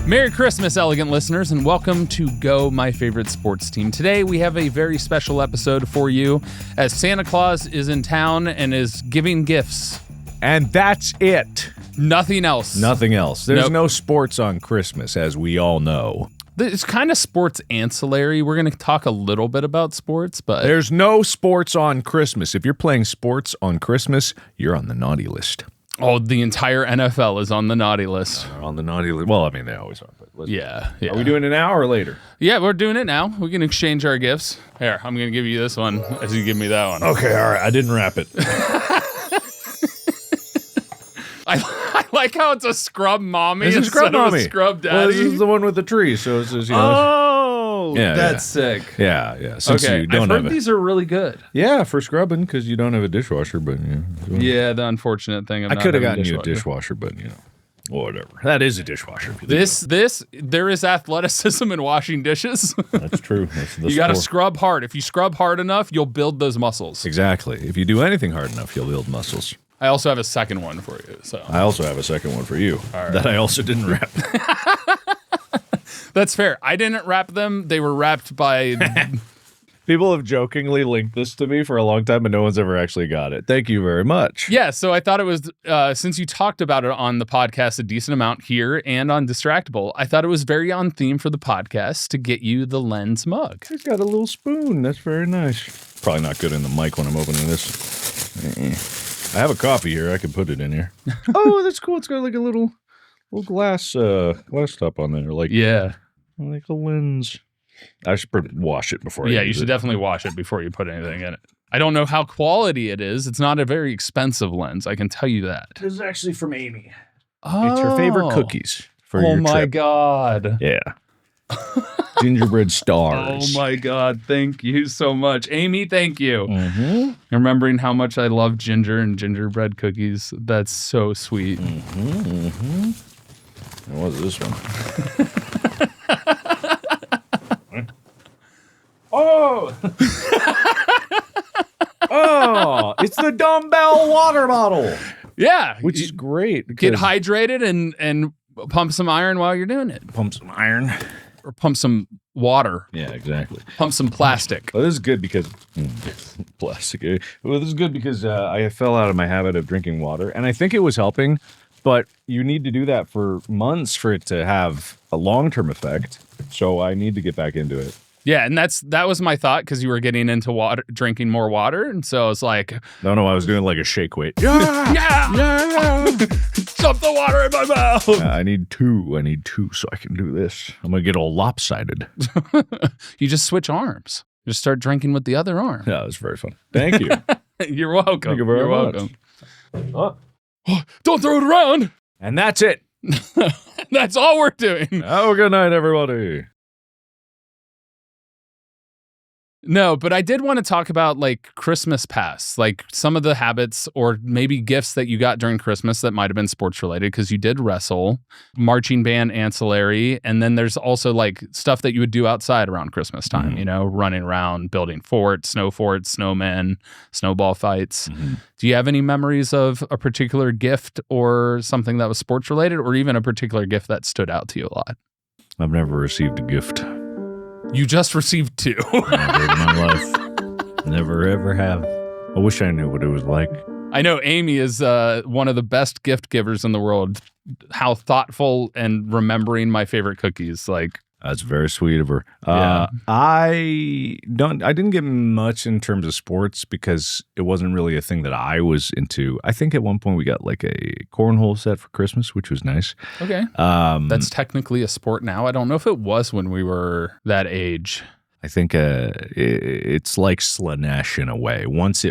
Merry Christmas, elegant listeners, and welcome to Go, My Favorite Sports Team. Today, we have a very special episode for you as Santa Claus is in town and is giving gifts. And that's it. Nothing else. Nothing else. There's no sports on Christmas, as we all know. It's kind of sports ancillary. We're going to talk a little bit about sports, but... There's no sports on Christmas. If you're playing sports on Christmas, you're on the naughty list. Oh, the entire NFL is on the naughty list. On the naughty list. Well, I mean, they always are. But Yeah. Are we doing it now or later? Yeah, we're doing it now. We can exchange our gifts. Here, I'm going to give you this one as you give me that one. Okay, all right. I didn't wrap it. I like how it's a scrub mommy It's a scrub instead mommy. of a scrub daddy. Well, this is the one with the tree, so it's just, That's sick. Yeah. Since Okay, you don't I've have heard it. these are really good. Yeah, for scrubbing, because you don't have a dishwasher, but Yeah, the unfortunate thing. I could have gotten you a dishwasher, but whatever. That is a dishwasher. If you think There is athleticism in washing dishes. That's true. That's the You got to sport. scrub hard. If you scrub hard enough, you'll build those muscles. Exactly. If you do anything hard enough, you'll build muscles. I also have a second one for you. So I also have a second one for you that I also didn't wrap. that's fair. I didn't wrap them. They were wrapped by. People have jokingly linked this to me for a long time, but no one's ever actually got it. Thank you very much. Yeah. So I thought it was since you talked about it on the podcast a decent amount here and on Distractable, I thought it was very on theme for the podcast to get you the Lens mug. It's got a little spoon. That's very nice. Probably not good in the mic when I'm opening this. I have a copy here. I can put it in here. Oh, that's cool. It's got like a little glass top on there, like a lens. I should wash it before. Yeah, you should definitely wash it before you put anything in it. I don't know how quality it is. It's not a very expensive lens. I can tell you that. This is actually from Amy. Oh, It's her favorite cookies for your my trip. God. Yeah. Gingerbread stars. Oh my God. Thank you so much. Amy, thank you. Mm-hmm. Remembering how much I love ginger and gingerbread cookies. That's so sweet. Mm-hmm. Mm-hmm. And what's this one? Oh! Oh! It's the dumbbell water bottle. Yeah. Which is great. Get because- hydrated and pump some iron while you're doing it. Pump some iron. Or pump some water. Yeah, exactly. Pump some plastic. Well, this is good because plastic. Well, this is good because I fell out of my habit of drinking water, and I think it was helping. But you need to do that for months for it to have a long-term effect. So I need to get back into it. Yeah, and that was my thought because you were getting into water, drinking more water, and so I was like, No, I was doing like a shake weight. yeah, dump the water in my mouth. I need two so I can do this. I'm gonna get all lopsided. You just switch arms. Just start drinking with the other arm. Yeah, it was very fun. Thank you. You're welcome. Thank you very You're much. welcome. Oh, don't throw it around. And that's it. That's all we're doing. Have a good night, everybody. No, but I did want to talk about like Christmas past, like some of the habits or maybe gifts that you got during Christmas that might have been sports related because you did wrestle, marching band ancillary, and then there's also like stuff that you would do outside around Christmas time, running around, building forts, snowmen, snowball fights. Mm-hmm. Do you have any memories of a particular gift or something that was sports related or even a particular gift that stood out to you a lot? I've never received a gift. You just received two. Never in my life. Never ever have. I wish I knew what it was like. I know Amy is one of the best gift givers in the world. How thoughtful and remembering my favorite cookies. Like That's very sweet of her. Yeah. I didn't get much in terms of sports because it wasn't really a thing that I was into. I think at one point we got like a cornhole set for Christmas, which was nice. Okay. That's technically a sport now. I don't know if it was when we were that age. I think it's like Slanesh in a way. Once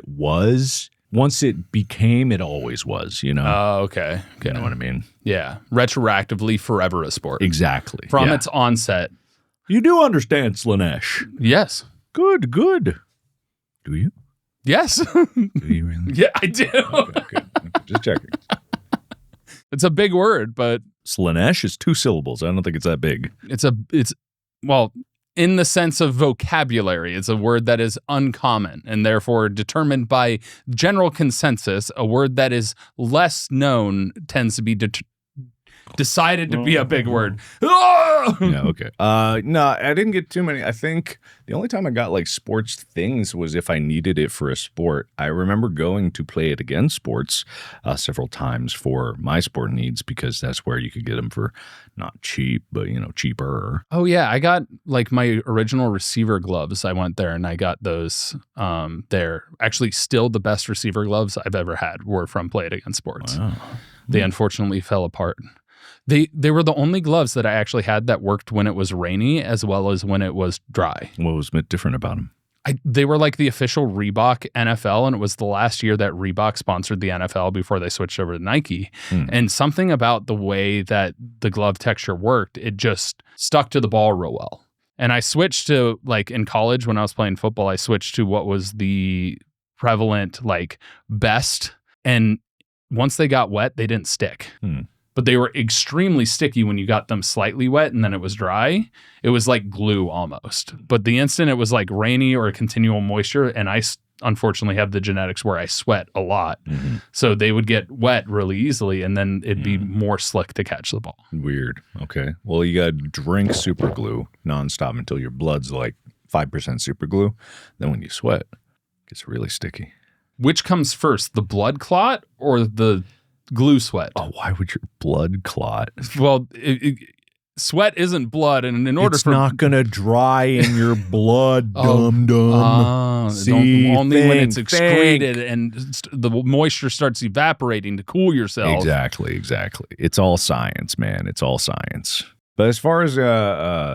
it became, it always was, you know? Oh, okay. You know what I mean? Yeah. Retroactively forever a sport. Exactly. From its onset. You do understand Slanesh. Yes. Good. Do you? Yes. Do you really? Yeah, I do. Okay, good. Just checking. It's a big word, but Slanesh is 2 syllables. I don't think it's that big. Well, in the sense of vocabulary, it's a word that is uncommon and therefore determined by general consensus. A word that is less known tends to be decided to be a big word. Ah! Yeah, okay. No, I didn't get too many. I think the only time I got like sports things was if I needed it for a sport. I remember going to Play It Again Sports several times for my sport needs because that's where you could get them for not cheap, but cheaper. Oh yeah, I got like my original receiver gloves. I went there and I got those there. Actually, still the best receiver gloves I've ever had were from Play It Again Sports. Wow. They unfortunately fell apart. They were the only gloves that I actually had that worked when it was rainy as well as when it was dry. What was different about them? They were like the official Reebok NFL, and it was the last year that Reebok sponsored the NFL before they switched over to Nike. And something about the way that the glove texture worked, it just stuck to the ball real well. And I switched to, like in college when I was playing football, I switched to what was the prevalent like best. And once they got wet, they didn't stick. But they were extremely sticky when you got them slightly wet and then it was dry. It was like glue almost. But the instant it was like rainy or continual moisture, and I unfortunately have the genetics where I sweat a lot. So they would get wet really easily and then it'd be more slick to catch the ball. Weird. Okay. Well, you got to drink super glue nonstop until your blood's like 5% super glue. Then when you sweat, it gets really sticky. Which comes first, the blood clot or the glue sweat? Oh, why would your blood clot? Well, sweat isn't blood, and in order it's not gonna dry in your blood, dum. Only when it's excreted and the moisture starts evaporating to cool yourself. Exactly. It's all science, man. It's all science. But as far as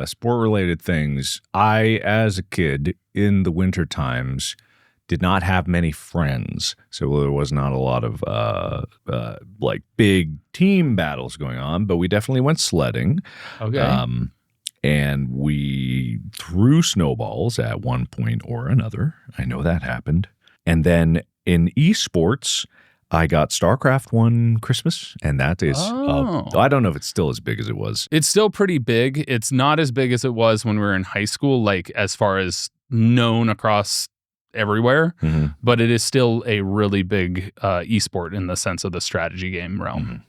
sport-related things, I, as a kid in the winter times, did not have many friends, so there was not a lot of like big team battles going on. But we definitely went sledding. Okay. And we threw snowballs at one point or another. I know that happened. And then in esports, I got StarCraft one Christmas, and that is, I don't know if it's still as big as it was. It's still pretty big. It's not as big as it was when we were in high school, like as far as known across everywhere, but it is still a really big esport in the sense of the strategy game realm.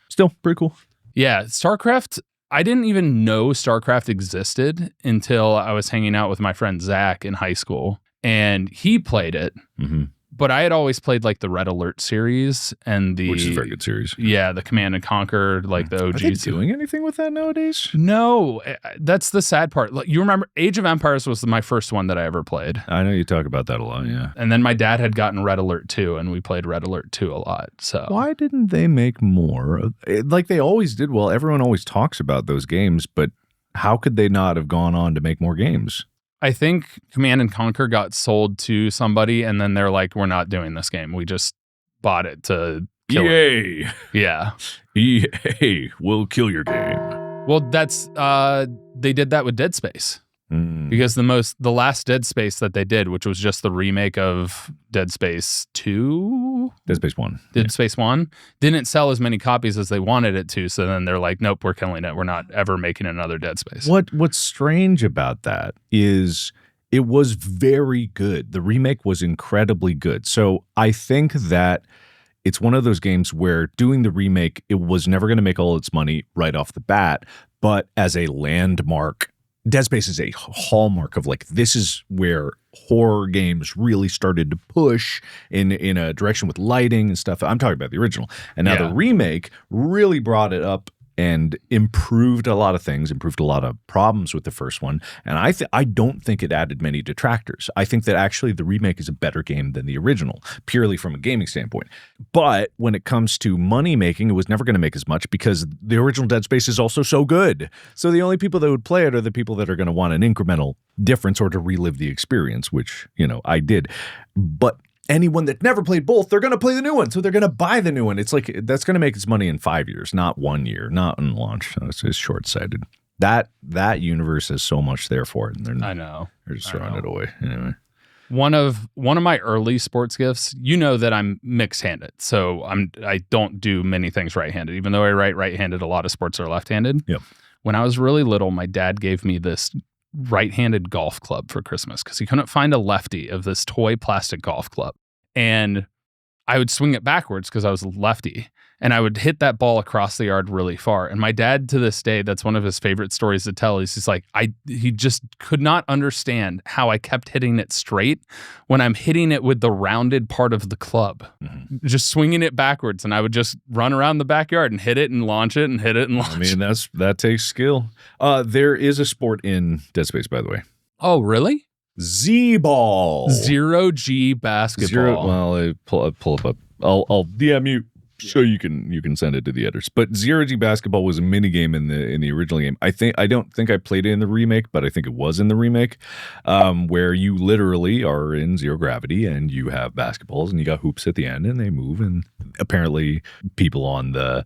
Still pretty cool. Yeah, StarCraft, I didn't even know StarCraft existed until I was hanging out with my friend Zach in high school, and he played it. But I had always played like the Red Alert series and which is a very good series. Yeah, the Command and Conquer, like the OG. Are they doing anything with that nowadays? No, that's the sad part. Like, you remember Age of Empires was my first one that I ever played. I know you talk about that a lot, yeah. And then my dad had gotten Red Alert 2, and we played Red Alert 2 a lot. So why didn't they make more? Like they always did. Well, everyone always talks about those games, but how could they not have gone on to make more games? I think Command and Conquer got sold to somebody, and then they're like, we're not doing this game. We just bought it to kill EA. it. Yeah. EA will kill your game. Well, that's they did that with Dead Space. Because the last Dead Space that they did, which was just the remake of Dead Space 2? Dead Space 1. Dead Space 1 didn't sell as many copies as they wanted it to, so then they're like, nope, we're killing it. We're not ever making another Dead Space. What's strange about that is it was very good. The remake was incredibly good. So I think that it's one of those games where doing the remake, it was never going to make all its money right off the bat, but as a landmark, Dead Space is a hallmark of like, this is where horror games really started to push in a direction with lighting and stuff. I'm talking about the original. And now the remake really brought it up and improved a lot of things, improved a lot of problems with the first one. And I don't think it added many detractors. I think that actually the remake is a better game than the original, purely from a gaming standpoint. But when it comes to money making, it was never going to make as much because the original Dead Space is also so good. So the only people that would play it are the people that are going to want an incremental difference or to relive the experience, which, I did. But anyone that never played both, they're going to play the new one. So they're going to buy the new one. It's like, that's going to make its money in 5 years, not 1 year, not in launch. So it's short-sighted. That universe has so much there for it. And I know. They're just throwing it away. Anyway. One of my early sports gifts, that I'm mixed-handed. So I don't do many things right-handed. Even though I write right-handed, a lot of sports are left-handed. Yep. When I was really little, my dad gave me this right-handed golf club for Christmas because he couldn't find a lefty of this toy plastic golf club. And I would swing it backwards because I was a lefty, and I would hit that ball across the yard really far. And my dad, to this day, that's one of his favorite stories to tell. He's just like, he just could not understand how I kept hitting it straight when I'm hitting it with the rounded part of the club, just swinging it backwards. And I would just run around the backyard and hit it and launch it and hit it and launch it. I mean, that takes skill. There is a sport in Dead Space, by the way. Oh, really? Z-ball. 0G basketball. Well, pull up. I'll DM you so you can send it to the editors. But 0G basketball was a mini game in the original game. I don't think I played it in the remake, but I think it was in the remake, where you literally are in zero gravity and you have basketballs and you got hoops at the end and they move. And apparently, people on the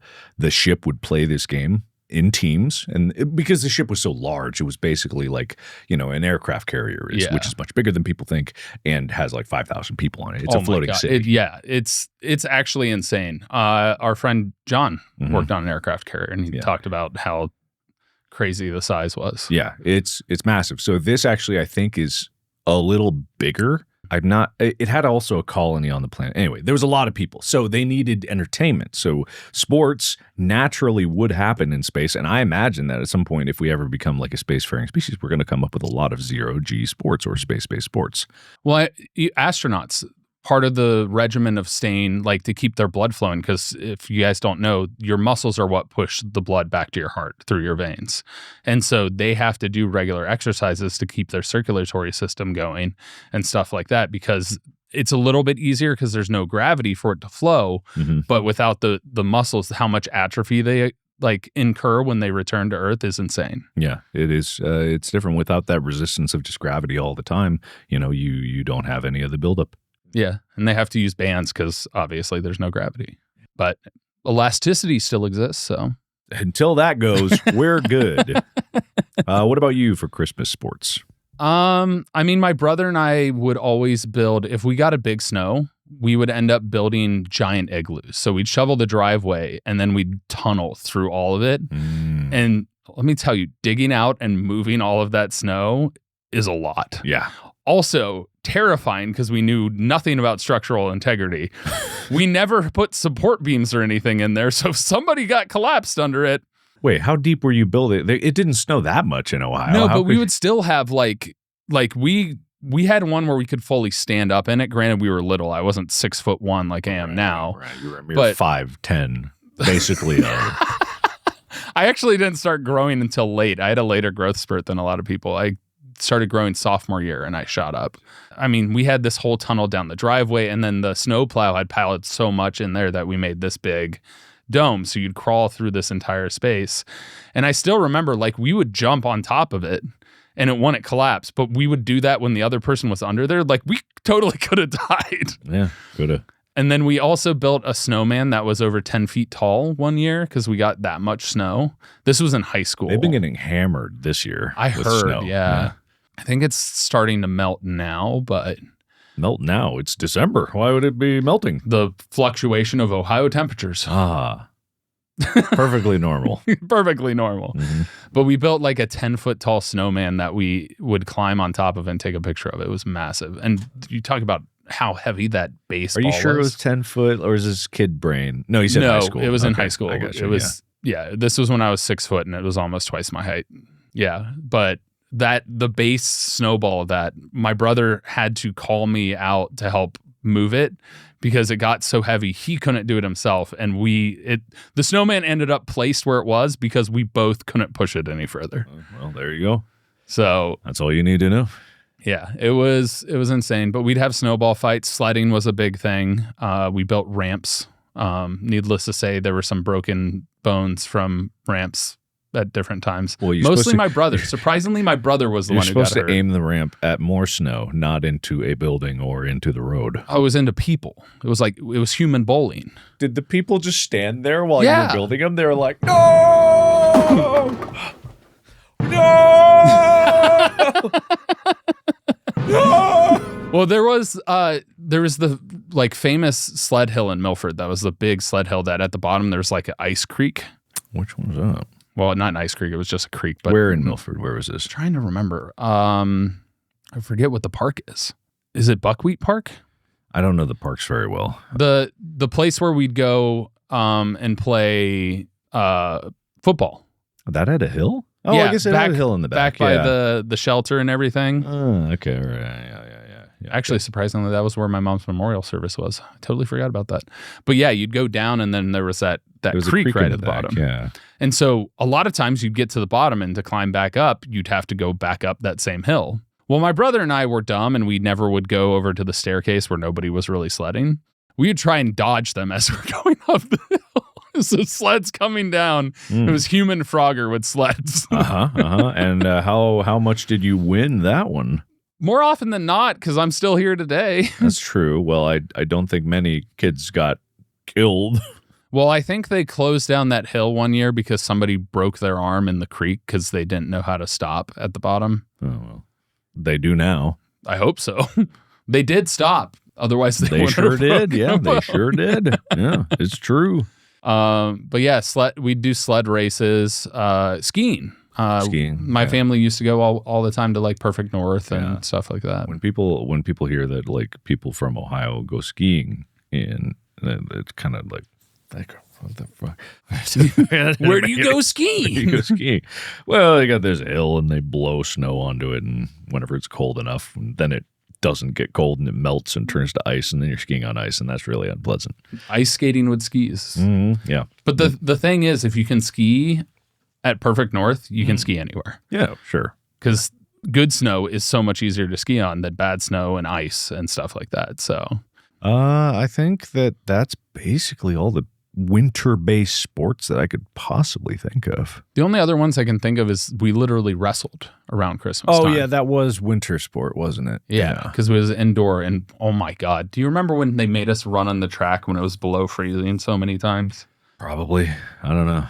ship would play this game in teams, and because the ship was so large, it was basically like, an aircraft carrier is, which is much bigger than people think, and has like 5,000 people on it. It's a floating city. It's actually insane. Our friend John worked on an aircraft carrier, and he talked about how crazy the size was. Yeah, it's massive. So this actually, I think, is a little bigger. It had also a colony on the planet. Anyway, there was a lot of people, so they needed entertainment. So sports naturally would happen in space. And I imagine that at some point, if we ever become like a spacefaring species, we're going to come up with a lot of 0G sports or space-based sports. Well, astronauts, part of the regimen of staying, like, to keep their blood flowing, because if you guys don't know, your muscles are what push the blood back to your heart through your veins. And so they have to do regular exercises to keep their circulatory system going and stuff like that, because it's a little bit easier because there's no gravity for it to flow. But without the muscles, how much atrophy they incur when they return to Earth is insane. Yeah, it is. It's different without that resistance of just gravity all the time. You don't have any of the buildup. Yeah, and they have to use bands because obviously there's no gravity. But elasticity still exists, so. Until that goes, we're good. What about you for Christmas sports? My brother and I would always build, if we got a big snow, we would end up building giant igloos. So we'd shovel the driveway and then we'd tunnel through all of it. And let me tell you, digging out and moving all of that snow is a lot. Yeah. Also terrifying because we knew nothing about structural integrity. We never put support beams or anything in there, so if somebody got collapsed under it. Wait, how deep were you building? It didn't snow that much in Ohio. No, but we would still have we had one where we could fully stand up in it. Granted, we were little. I wasn't 6'1" like I am now. Right, you're 5'10", basically. I actually didn't start growing until late. I had a later growth spurt than a lot of people. I started growing sophomore year and I shot up. We had this whole tunnel down the driveway, and then the snowplow had piled so much in there that we made this big dome. So you'd crawl through this entire space. And I still remember, we would jump on top of it and it wouldn't collapse, but we would do that when the other person was under there. We totally could have died. Yeah, could have. And then we also built a snowman that was over 10 feet tall one year because we got that much snow. This was in high school. They've been getting hammered this year. I heard, snow. Yeah. I think it's starting to melt now, but... Melt now? It's December. Why would it be melting? The fluctuation of Ohio temperatures. Perfectly normal. Perfectly normal. But we built a 10-foot tall snowman that we would climb on top of and take a picture of. It was massive. And you talk about how heavy that baseball was. Are you sure it was 10 foot or is this kid brain? No, you said high school. No, it was in high school. I got you, it was, this was when I was 6 foot and it was almost twice my height. Yeah, but the base snowball of that, my brother had to call me out to help move it because it got so heavy he couldn't do it himself, and the snowman ended up placed where it was because we both couldn't push it any further. Well, there you go. So that's all you need to know. Yeah, it was insane. But we'd have snowball fights. Sledding was a big thing. We built ramps. Needless to say, there were some broken bones from ramps at different times. Well, mostly my brother. Surprisingly, my brother was the one who got hurt. You're supposed to aim the ramp at more snow, not into a building or into the road. I was into people. It was human bowling. Did the people just stand there while you were building them? They were like, no! No! No! Well, there was the famous sled hill in Milford. That was the big sled hill that at the bottom there's an ice creek. Which one was that? Well, not an ice creek. It was just a creek. But where in Milford? Where was this? Trying to remember. I forget what the park is. Is it Buckwheat Park? I don't know the parks very well. The place where we'd go and play football. That had a hill? Oh, Yeah, I guess it had a hill in the back. By the shelter and everything. Oh, okay. Right. Yeah. Actually, surprisingly, that was where my mom's memorial service was. I totally forgot about that. But yeah, you'd go down and then there was that creek right at the bottom. Yeah. And so a lot of times you'd get to the bottom and to climb back up, you'd have to go back up that same hill. Well, my brother and I were dumb and we never would go over to the staircase where nobody was really sledding. We would try and dodge them as we're going up the hill. So sleds coming down. It was human Frogger with sleds. And how much did you win that one? More often than not, because I'm still here today. That's true. Well, I don't think many kids got killed. Well, I think they closed down that hill one year because somebody broke their arm in the creek because they didn't know how to stop at the bottom. Oh, well, they do now. I hope so. They did stop. Otherwise, they sure did. Yeah, they sure did. Yeah, it's true. But yeah, we'd do sled races, skiing. My family used to go all the time to like Perfect North and stuff like that. When people hear that like people from Ohio go skiing, and it's kind of like what the fuck? Where do you go skiing? You go skiing. Well, there's a hill and they blow snow onto it, and whenever it's cold enough, then it doesn't get cold and it melts and turns to ice, and then you're skiing on ice, and that's really unpleasant. Ice skating with skis. Mm-hmm. Yeah. But the thing is, if you can ski at Perfect North, you can ski anywhere. Yeah, sure. Because good snow is so much easier to ski on than bad snow and ice and stuff like that. So, I think that's basically all the winter-based sports that I could possibly think of. The only other ones I can think of is we literally wrestled around Christmas time. Yeah, that was winter sport, wasn't it? Yeah, because it was indoor, and oh my God. Do you remember when they made us run on the track when it was below freezing so many times? Probably. I don't know.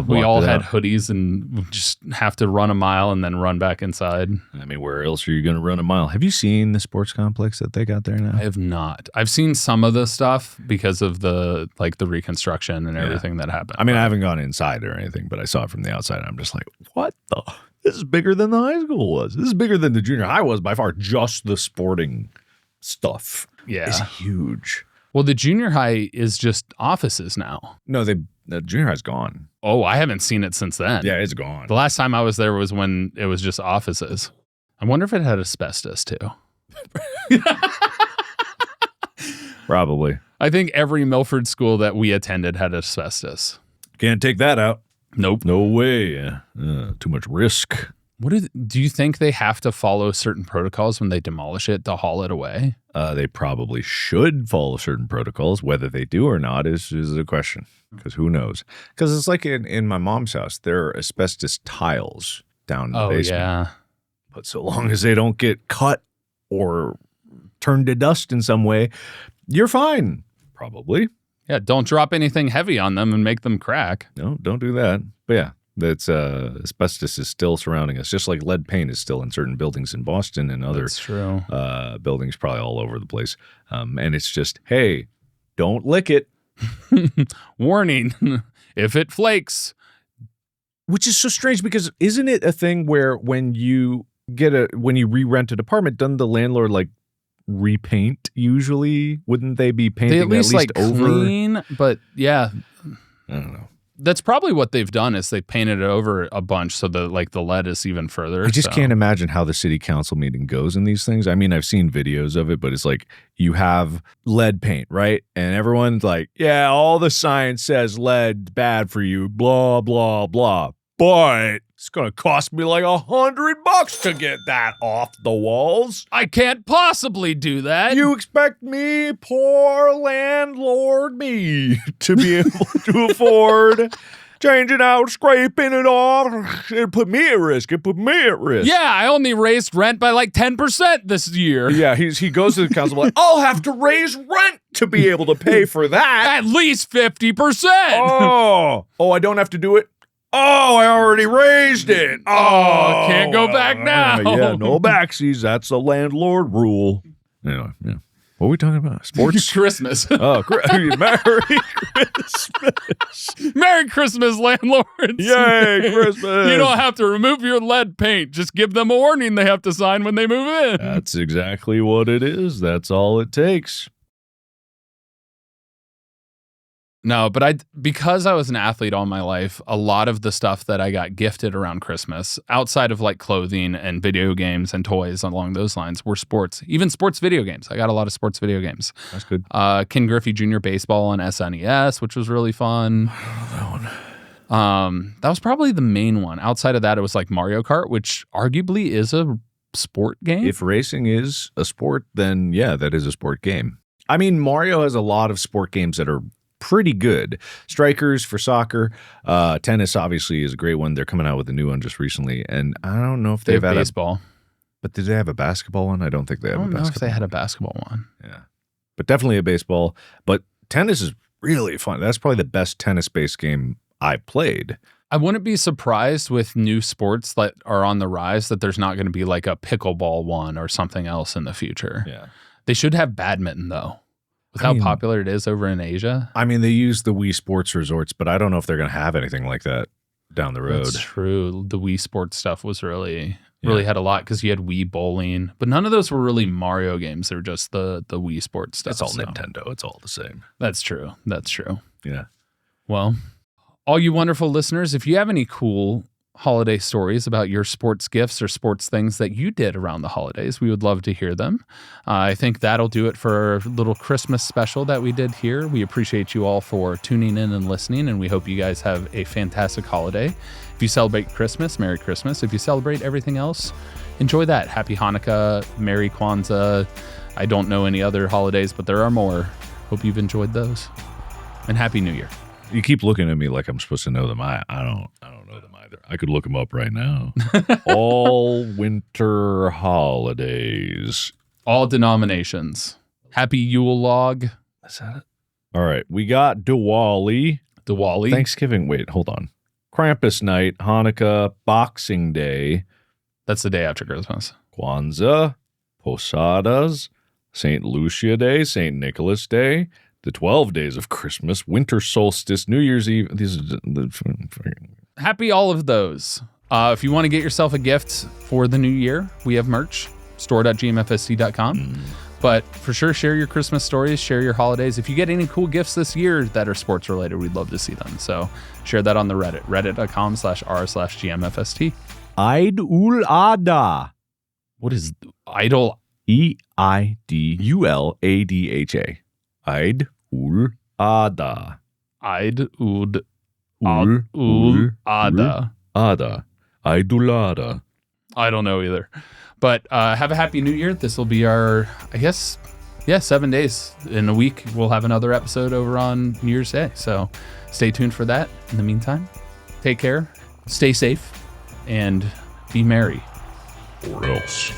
We all had hoodies and just have to run a mile and then run back inside. I mean, where else are you going to run a mile? Have you seen the sports complex that they got there now? I have not. I've seen some of the stuff because of the reconstruction and everything that happened. I mean, I haven't gone inside or anything, but I saw it from the outside and I'm just like, what the? This is bigger than the high school was. This is bigger than the junior high was by far. Just the sporting stuff is huge. Well, the junior high is just offices now. No, the junior high's gone. Oh, I haven't seen it since then. Yeah, it's gone. The last time I was there was when it was just offices. I wonder if it had asbestos too. Probably. I think every Milford school that we attended had asbestos. Can't take that out. Nope. No way. Too much risk. Do you think they have to follow certain protocols when they demolish it to haul it away? They probably should follow certain protocols. Whether they do or not is a question, because who knows? Because it's like in my mom's house, there are asbestos tiles down in the basement. Yeah. But so long as they don't get cut or turned to dust in some way, you're fine. Probably. Yeah, don't drop anything heavy on them and make them crack. No, don't do that. But yeah. That's asbestos is still surrounding us, just like lead paint is still in certain buildings in Boston and other buildings probably all over the place. And it's just, hey, don't lick it. Warning, if it flakes. Which is so strange because isn't it a thing where when you re-rent an apartment, doesn't the landlord like repaint usually? Wouldn't they be painting at least like over? Clean, but yeah. I don't know. That's probably what they've done is they painted it over a bunch so the lead is even further. I just can't imagine how the city council meeting goes in these things. I mean, I've seen videos of it, but it's like you have lead paint, right? And everyone's like, yeah, all the science says lead bad for you, blah, blah, blah. But it's going to cost me like $100 to get that off the walls. I can't possibly do that. You expect me, poor landlord me, to be able to afford changing out, scraping it off? It put me at risk. Yeah, I only raised rent by like 10% this year. Yeah, he goes to the council like, I'll have to raise rent to be able to pay for that. At least 50%. Oh, I don't have to do it? Oh, I already raised it. Oh, can't go back now. Yeah, no backsies. That's a landlord rule. Anyway, yeah. What are we talking about? Sports? Christmas. Oh, Merry Christmas. Merry Christmas, landlords. Yay, Christmas. You don't have to remove your lead paint. Just give them a warning they have to sign when they move in. That's exactly what it is. That's all it takes. No, but because I was an athlete all my life, a lot of the stuff that I got gifted around Christmas, outside of like clothing and video games and toys along those lines, were sports. Even sports video games. I got a lot of sports video games. That's good. Ken Griffey Jr. Baseball on SNES, which was really fun. I don't know that one. That was probably the main one. Outside of that, it was like Mario Kart, which arguably is a sport game. If racing is a sport, then yeah, that is a sport game. I mean, Mario has a lot of sport games that are pretty good. Strikers for soccer. Tennis obviously is a great one. They're coming out with a new one just recently, and I don't know if they they've have had baseball. But did they have a basketball one? I don't think they have a basketball. I don't know if they had a basketball one. Yeah, but definitely a baseball. But tennis is really fun. That's probably the best tennis-based game I played. I wouldn't be surprised with new sports that are on the rise that there's not going to be like a pickleball one or something else in the future. Yeah, they should have badminton though. With how popular it is over in Asia. I mean, they use the Wii Sports Resorts, but I don't know if they're going to have anything like that down the road. That's true. The Wii Sports stuff was really had a lot because you had Wii Bowling, but none of those were really Mario games. They were just the Wii Sports stuff. It's all Nintendo. It's all the same. That's true. That's true. Yeah. Well, all you wonderful listeners, if you have any cool holiday stories about your sports gifts or sports things that you did around the holidays, we would love to hear them. I think that'll do it for our little Christmas special that we did here. We appreciate you all for tuning in and listening, and we hope you guys have a fantastic holiday. If you celebrate Christmas, Merry Christmas. If you celebrate everything else, enjoy that. Happy Hanukkah, Merry Kwanzaa. I don't know any other holidays, but there are more. Hope you've enjoyed those. And Happy New Year. You keep looking at me like I'm supposed to know them. I don't know them either. I could look them up right now. All winter holidays. All denominations. Happy Yule log. Is that it? All right. We got Diwali. Diwali. Thanksgiving. Wait, hold on. Krampus night, Hanukkah, Boxing Day. That's the day after Christmas. Kwanzaa, Posadas, St. Lucia Day, St. Nicholas Day, the 12 days of Christmas, winter solstice, New Year's Eve. These are happy all of those. If you want to get yourself a gift for the new year, we have merch, store.gmfsc.com. But for sure, share your Christmas stories, share your holidays. If you get any cool gifts this year that are sports related, we'd love to see them. So share that on the Reddit, reddit.com/r/GMFST. Eid ul Adha. What is idol? EIDULADHA. Eid ul Adha. Eid ul Adha. Adha. Eid ul Adha. I don't know either. But have a happy new year. This will be our, 7 days. In a week, we'll have another episode over on New Year's Day. So stay tuned for that. In the meantime, take care, stay safe, and be merry. Or else.